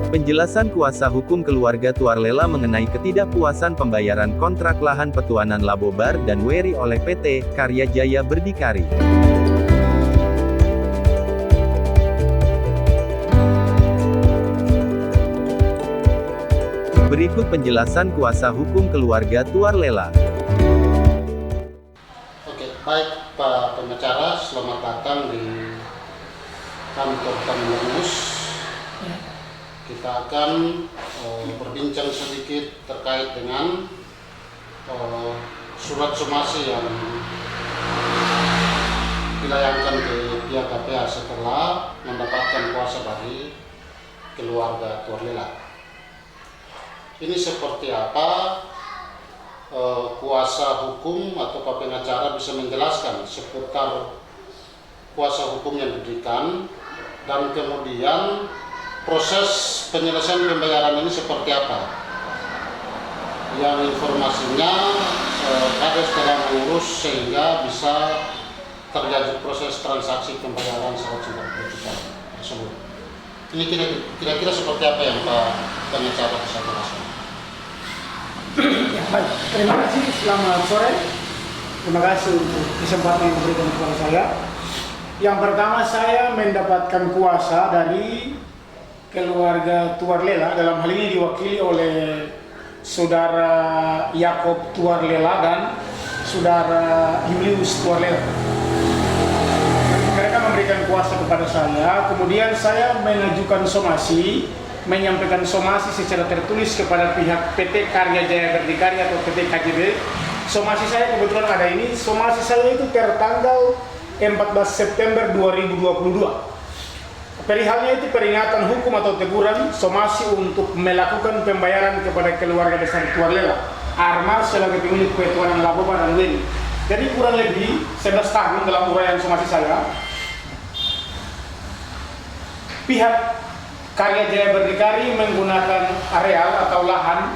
Penjelasan kuasa hukum keluarga Tuarlela mengenai ketidakpuasan pembayaran kontrak lahan Petuanan Labobar dan Weri oleh PT Karya Jaya Berdikari. Berikut penjelasan kuasa hukum keluarga Tuarlela. Oke, baik Pak pengacara, selamat datang di kantor kami Mus. Kita akan berbincang sedikit terkait dengan surat somasi yang dilayangkan ke pihak KPA setelah mendapatkan kuasa dari keluarga Tuarlela. Ini seperti apa kuasa hukum atau pengacara bisa menjelaskan seputar kuasa hukum yang diberikan dan kemudian proses penyelesaian pembayaran ini seperti apa, yang informasinya kades telah mengurus sehingga bisa terjadi proses transaksi pembayaran 190 juta tersebut. Ini kira-kira seperti apa yang Pak pengacara bisa jelaskan? Ya, baik. Terima kasih, selamat sore. Terima kasih untuk kesempatan yang diberikan kepada saya. Yang pertama, saya mendapatkan kuasa dari keluarga Tuarlela, dalam hal ini diwakili oleh saudara Yakob Tuarlela dan saudara Julius Tuarlela. Mereka memberikan kuasa kepada saya, kemudian saya mengajukan somasi, menyampaikan somasi secara tertulis kepada pihak PT Karya Jaya Berdikari atau PT KJB. Somasi saya kebetulan ada ini, somasi saya itu tertanggal 14 September 2022. Perihalnya itu peringatan hukum atau teguran somasi untuk melakukan pembayaran kepada keluarga besar Tuarlela Arma sebagai pemilik Petuanan Labobar dan Weri. Jadi kurang lebih 11 tahun dalam uraian somasi saya, pihak Karya Jaya Berdikari menggunakan areal atau lahan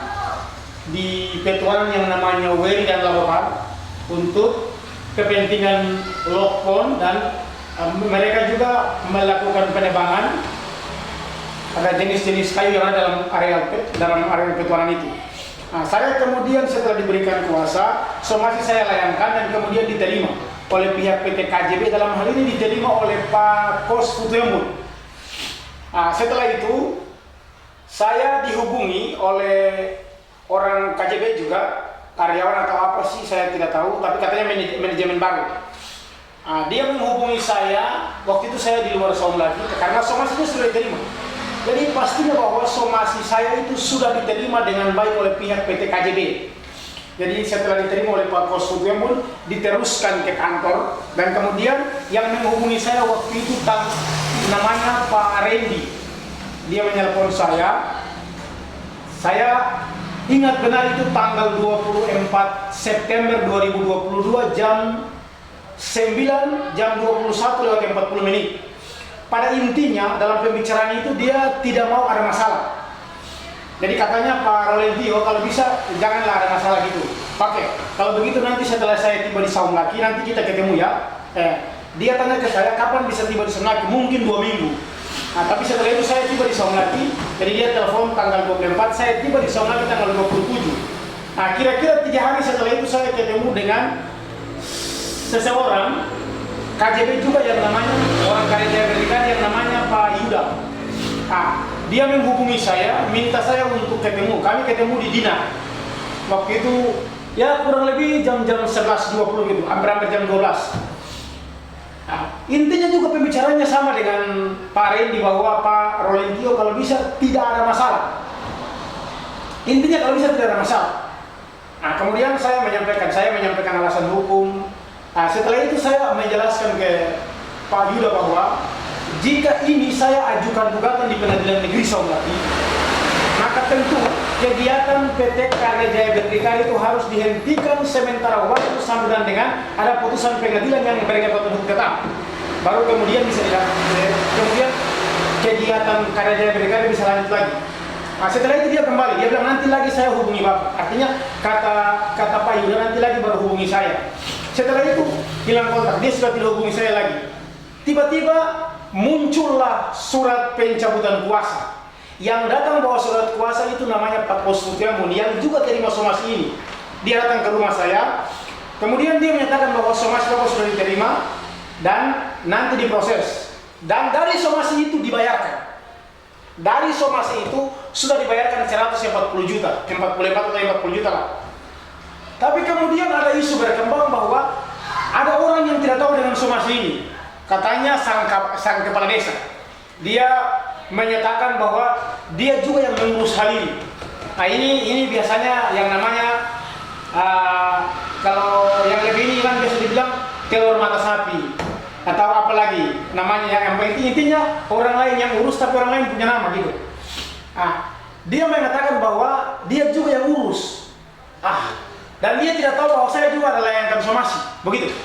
di Petuanan yang namanya Weri dan Labobar untuk kepentingan lokpon, dan mereka juga melakukan penebangan ada jenis-jenis kayu yang ada dalam area Petuanan itu. Nah, saya kemudian setelah diberikan kuasa, somasi saya layangkan dan kemudian diterima oleh pihak PT KJB, dalam hal ini diterima oleh Pak Kos Futuemul. Nah, setelah itu saya dihubungi oleh orang KJB juga, karyawan atau apa sih saya tidak tahu, tapi katanya manajemen baru. Dia menghubungi saya, waktu itu saya di luar Saung lagi, karena somasinya sudah diterima. Jadi pastinya bahwa somasi saya itu sudah diterima dengan baik oleh pihak PT KJB. Jadi setelah diterima oleh Pak Kos Futuemul, diteruskan ke kantor, dan kemudian yang menghubungi saya waktu itu namanya Pak Randy. Dia menelpon saya ingat benar itu tanggal 24 September 2022 jam 9, jam 21:40. Pada intinya dalam pembicaraan itu dia tidak mau ada masalah. Jadi katanya Pak Rolentio, kalau bisa janganlah ada masalah gitu. Pakai. Kalau begitu nanti setelah saya tiba di Saung Laki, nanti kita ketemu ya. Dia tanya ke saya kapan bisa tiba di Saung Laki, mungkin 2 minggu. Nah, tapi setelah itu saya tiba di Saung Laki, jadi dia telepon tanggal 24, saya tiba di Saung Laki tanggal 27. Nah, kira-kira 3 hari setelah itu saya ketemu dengan seseorang KJB juga yang namanya orang Karya Jaya Berdikari yang namanya Pak Yuda. Dia menghubungi saya, minta saya untuk ketemu. Kami ketemu di Dina. Waktu itu ya kurang lebih jam-jam 11.20 gitu, hampir jam 12. Intinya juga pembicaranya sama dengan Pak Randy, bahwa Pak Rolentio kalau bisa tidak ada masalah. Intinya kalau bisa tidak ada masalah. Kemudian saya menyampaikan alasan hukum. Setelah itu saya menjelaskan ke Pak Yuda bahwa jika ini saya ajukan gugatan di Pengadilan Negeri Saung Laki, maka tentu kegiatan PT Karya Jaya Berdikari itu harus dihentikan sementara waktu sambutan dengan ada putusan pengadilan yang memberikan hukum tetap. Baru kemudian bisa kemudian kegiatan Karya Jaya Berdikari bisa lanjut lagi. Setelah itu dia kembali, dia bilang nanti lagi saya hubungi Bapak. Artinya kata Pak Yuda nanti lagi baru hubungi saya. Setelah itu hilang kontak, dia sudah tidak hubungi saya lagi. Tiba-tiba muncullah surat pencabutan kuasa Yang datang bawa surat kuasa itu namanya Pak Kosmutiamun, yang juga terima somasi ini. Dia datang ke rumah saya, kemudian dia menyatakan bahwa somasi Bapak sudah diterima dan nanti diproses. Dan dari somasi itu dibayarkan. Dari somasi itu sudah dibayarkan 140 juta, 44 atau 40 juta lah. Tapi kemudian ada isu berkembang bahwa ada orang yang tidak tahu dengan somasi ini. Katanya sang kepala desa. Dia menyatakan bahwa dia juga yang mengurus hal ini. Nah ini biasanya yang namanya kalau yang lebih ini kan biasa dibilang telur mata sapi atau apa lagi namanya, yang intinya orang lain yang urus tapi orang lain punya nama gitu. Dia mengatakan bahwa dia juga yang urus. Dan dia tidak tahu bahwa saya juga adalah yang akan somasi, begitu.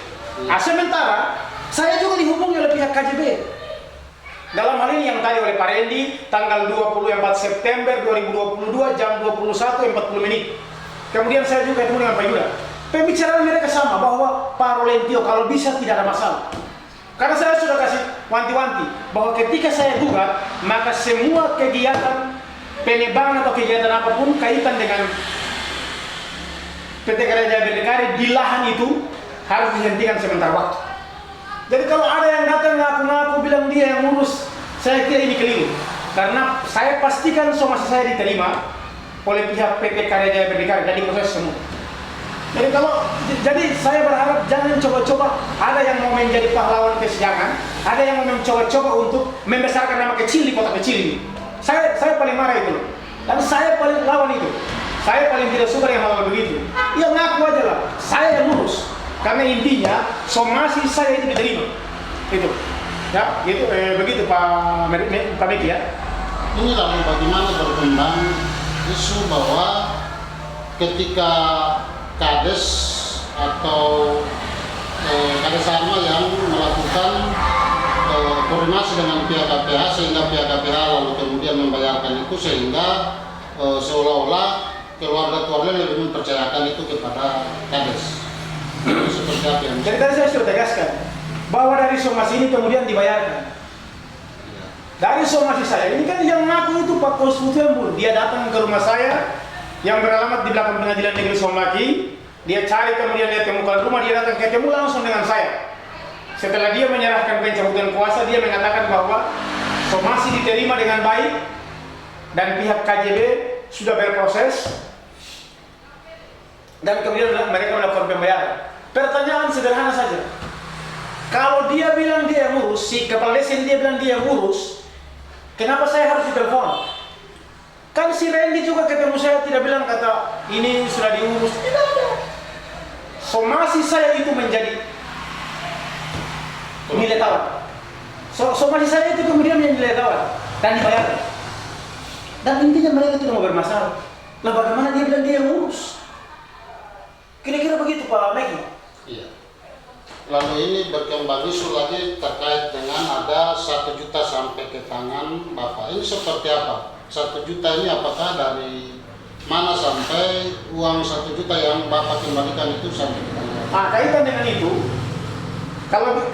Sementara saya juga dihubungi oleh pihak KJB. Dalam hal ini yang tadi oleh Pak Rendi, tanggal 24 September 2022 jam 21.40 menit. Kemudian saya juga ketemu dengan Pak Yuda. Pembicaraan mereka sama bahwa Pak Rolentio kalau bisa tidak ada masalah. Karena saya sudah kasih wanti-wanti bahwa ketika saya gugat, maka semua kegiatan penebangan atau kegiatan apapun kaitan dengan PT Karya Jaya Berdikari di lahan itu harus dihentikan sementara waktu. Jadi kalau ada yang datang ngaku-ngaku bilang dia yang ngurus, saya kira ini keliru. Karena saya pastikan somasi saya diterima oleh pihak PT Karya Jaya Berdikari dan diproses semua. Jadi saya berharap jangan coba-coba ada yang mau menjadi pahlawan kesiangan, ada yang mau mencoba-coba untuk membesarkan nama kecil di kota kecil ini. Saya paling marah itu, dan saya paling lawan itu. Saya paling tidak suka yang hal begitu. Ya ngaku aja lah, saya yang ngurus. Karena intinya somasi saya itu diterima. Itu. Ya, gitu begitu Pak Meki ya. Ini lalu bagaimana berkembang isu bahwa ketika Kades atau Kades Sarma yang melakukan koordinasi dengan pihak KPH sehingga pihak KPH lalu kemudian membayarkan itu sehingga seolah-olah keluarga lebih mempercayakan itu kepada Kades. Seperti apa yang jadi tadi saya sudah tegaskan bahwa dari somasi ini kemudian dibayarkan. Dari somasi saya ini kan yang ngaku itu Pak Kosmutiamun. Dia datang ke rumah saya yang beralamat di belakang Pengadilan Negeri Somaki. Dia cari, kemudian dia temukan rumah, dia datang ketemu langsung dengan saya. Setelah dia menyerahkan pencabutan kuasa, dia mengatakan bahwa somasi diterima dengan baik dan pihak KJB sudah berproses dan kemudian mereka melakukan pembayaran. Pertanyaan sederhana saja. Kalau dia bilang dia yang ngurus, si kepala desa dia bilang dia yang ngurus, kenapa saya harus ditelepon? Kan si Randy juga ketemu saya tidak bilang kata ini sudah diurus. Tidak ada. Somasi saya itu menjadi nilai tawar. Somasi saya itu kemudian menjadi nilai tawar dan dibayar. Dan intinya mereka tidak mau bermasalah. Lah bagaimana dia bilang dia yang ngurus? Kira-kira begitu Pak Meki. Iya. Lalu ini berkembang isu lagi terkait dengan ada 1 juta sampai ke tangan Bapak. Ini seperti apa? 1 juta ini apakah dari mana sampai uang 1 juta yang Bapak kembalikan itu sampai ke tangan? Kaitan dengan itu,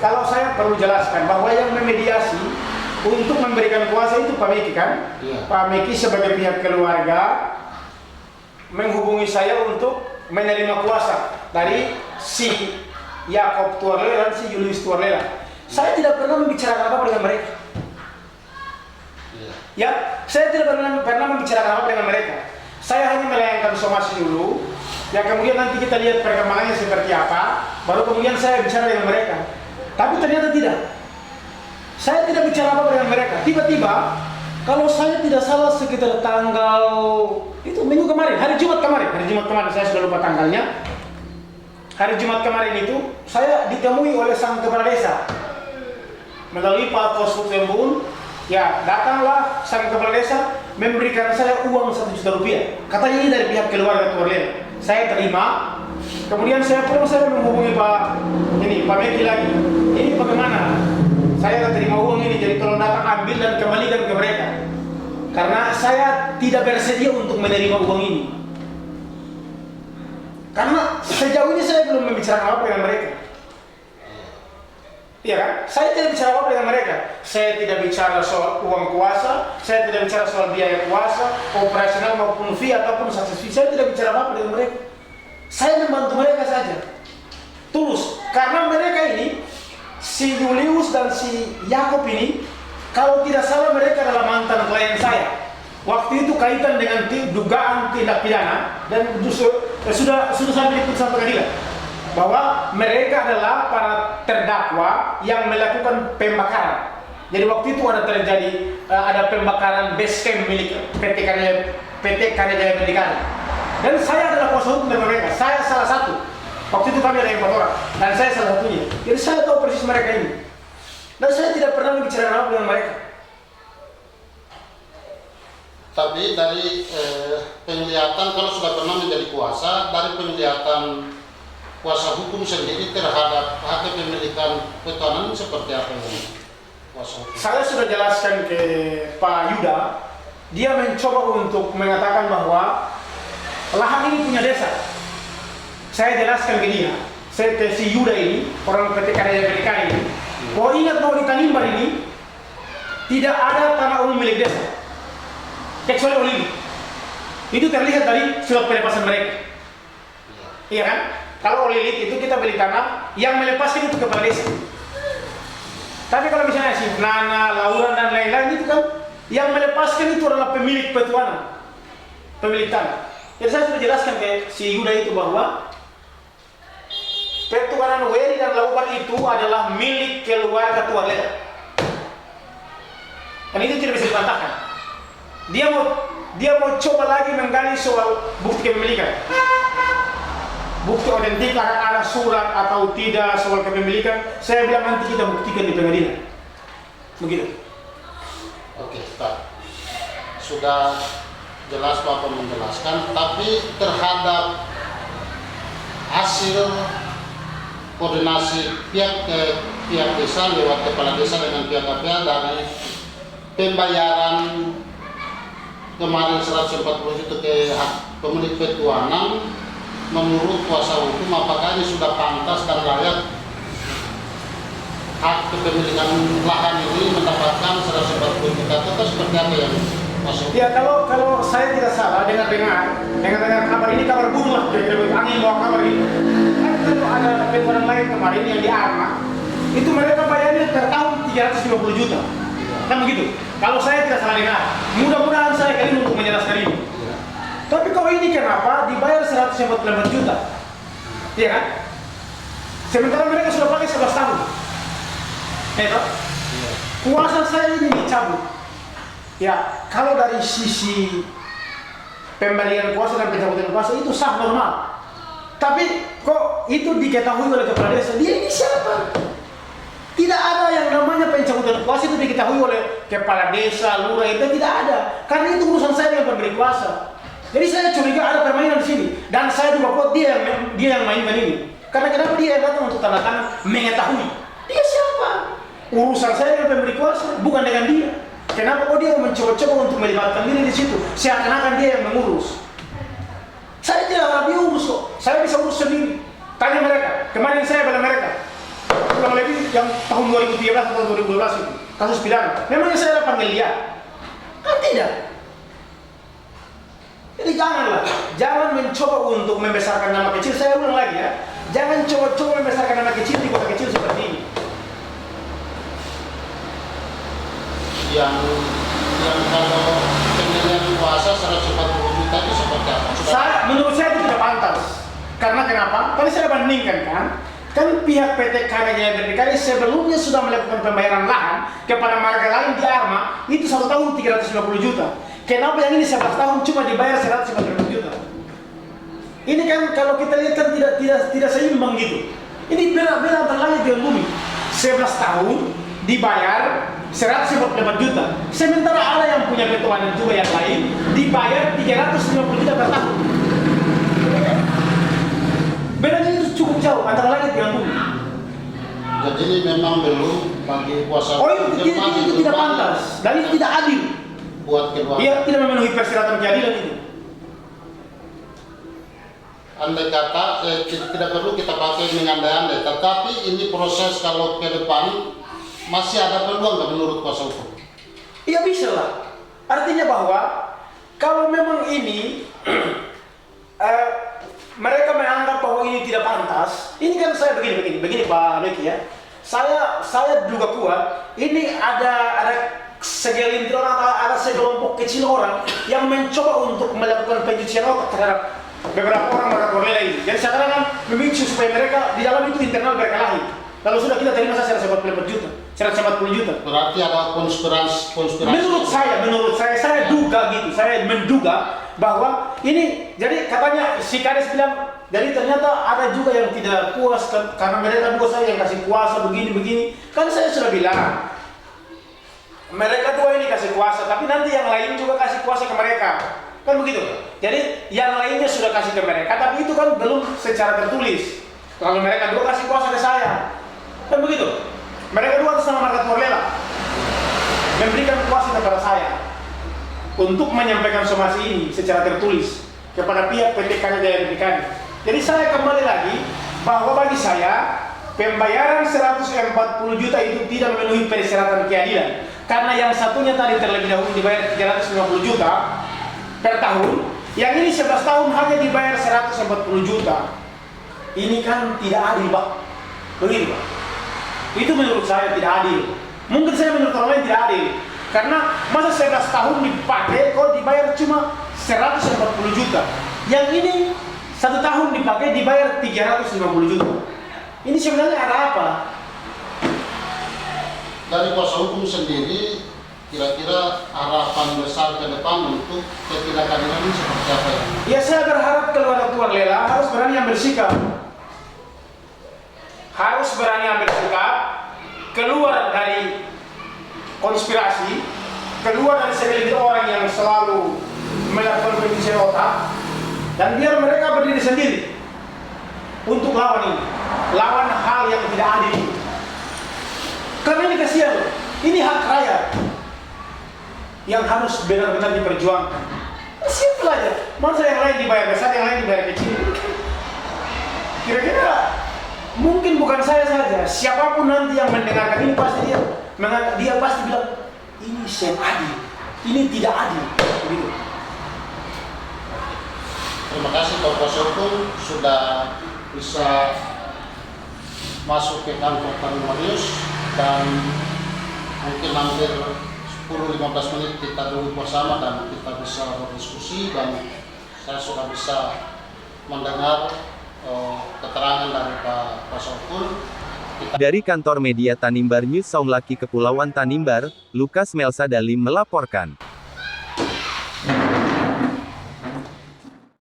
kalau saya perlu jelaskan bahwa yang memediasi untuk memberikan kuasa itu Pak Meki kan? Iya. Pak Meki sebagai pihak keluarga menghubungi saya untuk menerima kuasa dari si Yakob Tuarlela dan si Julius Tuarlela. Saya tidak pernah membicarakan apa dengan mereka. Ya, saya tidak pernah membicarakan apa dengan mereka. Saya hanya melayangkan somasi dulu. Ya kemudian nanti kita lihat perkembangannya seperti apa. Baru kemudian saya bicara dengan mereka. Tapi ternyata tidak. Saya tidak bicara apa dengan mereka. Tiba-tiba, kalau saya tidak salah sekitar tanggal itu minggu kemarin, hari Jumat kemarin saya sudah lupa tanggalnya. Hari Jumat kemarin itu saya ditemui oleh sang kepala desa melalui Pak Kosmutiamun. Ya datanglah sang kepala desa memberikan saya uang 1 juta rupiah. Katanya ini dari pihak keluarga Tuarlela. Saya terima. Kemudian saya pulang, saya menghubungi Pak Meki lagi. Ini bagaimana? Saya akan terima uang ini, jadi tolong datang ambil dan kembalikan ke mereka. Karena saya tidak bersedia untuk menerima uang ini. Karena sejauh ini saya belum membicarakan apa dengan mereka. Iya kan? Saya tidak bicara apa dengan mereka. Saya tidak bicara soal uang kuasa, saya tidak bicara soal biaya kuasa, operasional maupun fee ataupun sukses fee. Saya tidak bicara apa dengan mereka. Saya membantu mereka saja. Tulus. Karena mereka ini, si Julius dan si Yakob ini, kalau tidak salah mereka adalah mantan klien saya. Waktu itu kaitan dengan dugaan tindak pidana dan sudah sampai di putusan pengadilan bahwa mereka adalah para terdakwa yang melakukan pembakaran. Jadi waktu itu ada pembakaran base camp milik PT Karya Jaya Berdikari. Dan saya adalah kuasa hukum dari mereka. Saya salah satu. Waktu itu kami ada 4 orang dan saya salah satunya. Jadi saya tahu persis mereka ini. Dan saya tidak pernah bicara apa dengan mereka. Tapi dari penglihatan kalau sudah pernah menjadi kuasa, dari penglihatan kuasa hukum sendiri terhadap hak kepemilikan petuanan seperti apa yang kuasa hukum? Saya sudah jelaskan ke Pak Yuda, dia mencoba untuk mengatakan bahwa lahan ini punya desa. Saya jelaskan ke dia, saya ke si Yuda ini, orang PT Karya Berdikari ini, bahwa ingat bahwa di Tanimbar ini tidak ada tanah umum milik desa, kecuali Olivi. Itu terlihat dari surat pelepasan mereka. Iya kan? Kalau Olilit itu kita beli tanah, yang melepaskan itu kepala desa. Tapi kalau misalnya si Nana, Lauran dan lain-lain itu kan yang melepaskan itu adalah pemilik petuanan, pemilik tanah. Jadi saya sudah jelaskan ke si Yuda itu bahwa petuanan Weri dan Lauban itu adalah milik keluarga Tuarleta. Dan itu tidak bisa dibantahkan. Dia mau coba lagi menggali soal bukti kepemilikan. Bukti otentik ada surat atau tidak soal kepemilikan, saya bilang nanti kita buktikan di pengadilan. Begitu. Oke, Pak. Sudah jelas Bapak menjelaskan, tapi terhadap hasil koordinasi pihak desa lewat kepala desa dengan pihak KPA dari pembayaran kemarin 140 juta ke hak pemilik petuanan, menurut kuasa hukum apakah ini sudah pantas dan layak hak kepemilikan lahan ini mendapatkan 140 juta atau seperti apa yang masuk? Ya kalau saya tidak salah dengar kabar ini, kabar burung lah, angin bawa kabar ini. Kan kalau ada petuanan lain kemarin yang di Arma, itu mereka bayarnya per tahun 350 juta. Kan begitu? Kalau saya tidak salah dengar, mudah-mudahan saya kali ini untuk menjelaskan ini. Tapi kalau ini kenapa dibayar 144 juta? Iya kan? Sementara mereka sudah pakai 11 tahun. Kuasa saya ini dicabut. Ya, kalau dari sisi pemberian kuasa dan pencabutan kuasa itu sah normal. Tapi kok itu diketahui oleh kepala desa? Dia ini siapa? Tidak ada yang namanya pencabutan kuasa itu diketahui oleh kepala desa, lurah, itu tidak ada. Karena itu urusan saya dengan pemberi kuasa. Jadi saya curiga ada permainan di sini, dan saya juga kuat dia yang mainkan ini. Karena kenapa dia yang datang untuk tanda tangan mengetahui? Dia siapa? Urusan saya dengan pemberi kuasa, bukan dengan dia. Kenapa kok dia mencoba-coba untuk melibatkan diri di situ? Seakan-akan dia yang mengurus. Saya tidak akan diurus kok. Saya bisa urus sendiri. Tanya mereka. Kemarin saya bela mereka. Kurang lebih yang tahun 2013 atau 2012 itu kasus pidana. Memangnya saya panggil dia? Kan tidak. Jadi jangan mencoba untuk membesarkan nama kecil. Saya ulang lagi ya, jangan coba-coba membesarkan nama kecil di kota kecil seperti ini. Yang kalau pemilihan kuasa 140 juta itu seperti apa? Menurut saya itu tidak pantas. Karena kenapa? Tadi saya bandingkan kan pihak PT Karya Jaya Berdikari sebelumnya sudah melakukan pembayaran lahan kepada marga lain di Arma itu 1 tahun 350 juta. Kenapa yang ini 11 tahun cuma dibayar 150 juta? Ini kan kalau kita lihat kan tidak seimbang gitu. Ini beda antara langit dengan bumi. 11 tahun dibayar 150 juta. Sementara ada yang punya petuanan juga yang lain dibayar 350 juta per tahun. Bedanya itu cukup jauh antara langit dengan bumi. Jadi ini memang belum bagi kuasa. Oh itu tidak pantas dan itu tidak adil. Buat keluarga. Dia tidak memenuhi persyaratan keadilan itu. andai kata tidak perlu kita pakai mengandai-andai, tetapi ini proses kalau ke depan masih ada peluang nggak menurut kuasa hukum? Iya bisa lah. Artinya bahwa kalau memang ini mereka menganggap bahwa ini tidak pantas, ini kan saya begini Pak Beki ya. Saya juga kuat. Ini ada segelintir orang, ada sekelompok kecil orang yang mencoba untuk melakukan pencucian otak terhadap beberapa orang Margatorella ini. Jadi sekarang kan memicu supaya mereka di dalam itu internal berkelahi. Lalu sudah kita terima saja 144 juta, 140 juta. Berarti ada konspirasi. Menurut saya duga gitu. Saya menduga bahwa ini, jadi katanya si Kades bilang, jadi ternyata ada juga yang tidak puas karena mereka dua saya yang kasih kuasa begini. Kan saya sudah bilang, mereka dua ini kasih kuasa, tapi nanti yang lain juga kasih kuasa ke mereka. Kan begitu. Jadi yang lainnya sudah kasih ke mereka, tapi itu kan belum secara tertulis. Kalau mereka dua kasih kuasa ke saya, kan begitu. Mereka dua atas nama Margatorella memberikan kuasa kepada saya untuk menyampaikan somasi ini secara tertulis kepada pihak PT Karya Jaya Berdikari. Jadi saya kembali lagi bahwa bagi saya pembayaran 140 juta itu tidak memenuhi persyaratan keadilan, karena yang satunya tadi terlebih dahulu dibayar 350 juta per tahun, yang ini 11 tahun hanya dibayar 140 juta. Ini kan tidak adil, Pak. Begitu, Pak. Itu menurut saya tidak adil. Mungkin saya menurut orang lain tidak adil, karena masa 11 tahun dipakai kalau dibayar cuma 140 juta. Yang ini 1 tahun dipakai dibayar 350 juta. Ini sebenarnya ada apa? Dari kuasa hukum sendiri, kira-kira harapan besar ke depan untuk ketidakadilan ini seperti apa ya? Ya, saya berharap keluarga Tuarlela harus berani ambil sikap. Harus berani ambil sikap, keluar dari konspirasi, keluar dari segelintir orang yang selalu melakukan pencucian otak, dan biar mereka berdiri sendiri untuk lawan ini, lawan hal yang tidak adil. Karena ini kasihan loh, ini hak rakyat yang harus benar-benar diperjuangkan. Simpel aja, masa yang lain dibayar besar, yang lain dibayar kecil. Kira-kira mungkin bukan saya saja, siapapun nanti yang mendengarkan ini pasti dia pasti bilang ini sem adil, ini tidak adil, begitu. Terima kasih Pak Kuasa Hukum sudah bisa masuk ke kantor Tanimarius, dan mungkin hampir 10-15 menit kita duduk bersama dan kita bisa berdiskusi, dan saya sudah bisa mendengar keterangan dari Pak Kuasa Hukum. Dari kantor media Tanimbar News Saumlaki Kepulauan Tanimbar, Lukas Melsa Dalim melaporkan.